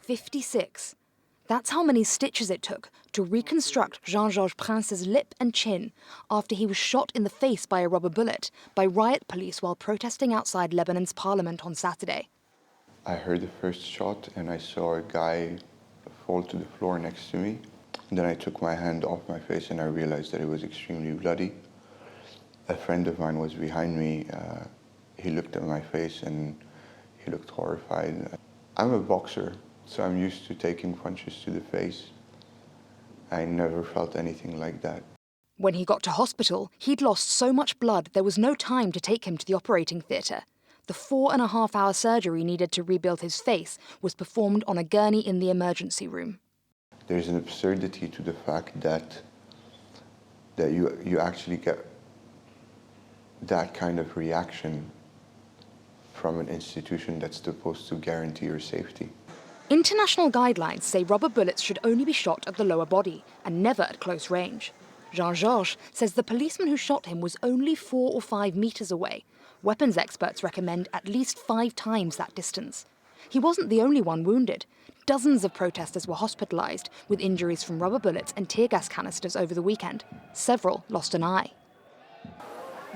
56. That's how many stitches it took to reconstruct Jean-Georges Prince's lip and chin after he was shot in the face by a rubber bullet by riot police while protesting outside Lebanon's parliament on Saturday. I heard the first shot and I saw a guy fall to the floor next to me. And then I took my hand off my face and I realized that it was extremely bloody. A friend of mine was behind me. He looked at my face and he looked horrified. I'm a boxer, so I'm used to taking punches to the face. I never felt anything like that. When he got to hospital, he'd lost so much blood there was no time to take him to the operating theatre. The 4.5-hour surgery needed to rebuild his face was performed on a gurney in the emergency room. There's an absurdity to the fact that you actually get that kind of reaction from an institution that's supposed to guarantee your safety. International guidelines say rubber bullets should only be shot at the lower body and never at close range. Jean-Georges says the policeman who shot him was only 4 or 5 meters away. Weapons experts recommend at least 5 times that distance. He wasn't the only one wounded. Dozens of protesters were hospitalized with injuries from rubber bullets and tear gas canisters over the weekend. Several lost an eye.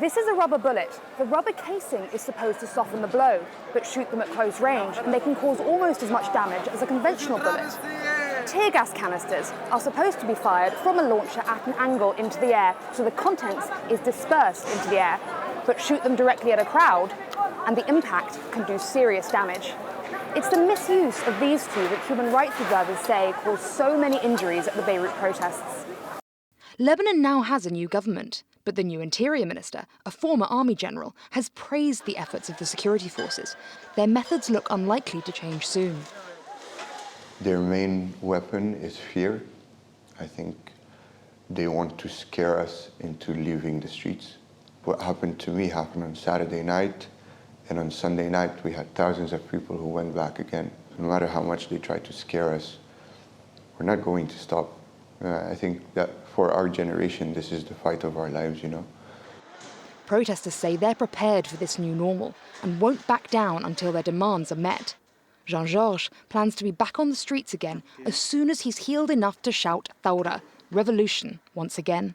This is a rubber bullet. The rubber casing is supposed to soften the blow, but shoot them at close range, and they can cause almost as much damage as a conventional bullet. Tear gas canisters are supposed to be fired from a launcher at an angle into the air, so the contents is dispersed into the air, but shoot them directly at a crowd, and the impact can do serious damage. It's the misuse of these two that human rights observers say caused so many injuries at the Beirut protests. Lebanon now has a new government, but the new interior minister, a former army general, has praised the efforts of the security forces. Their methods look unlikely to change soon. Their main weapon is fear. I think they want to scare us into leaving the streets. What happened to me happened on Saturday night, and on Sunday night we had thousands of people who went back again. No matter how much they try to scare us, we're not going to stop. I think that for our generation, this is the fight of our lives, you know. Protesters say they're prepared for this new normal and won't back down until their demands are met. Jean-Georges plans to be back on the streets again as soon as he's healed enough to shout Thawra, revolution, once again.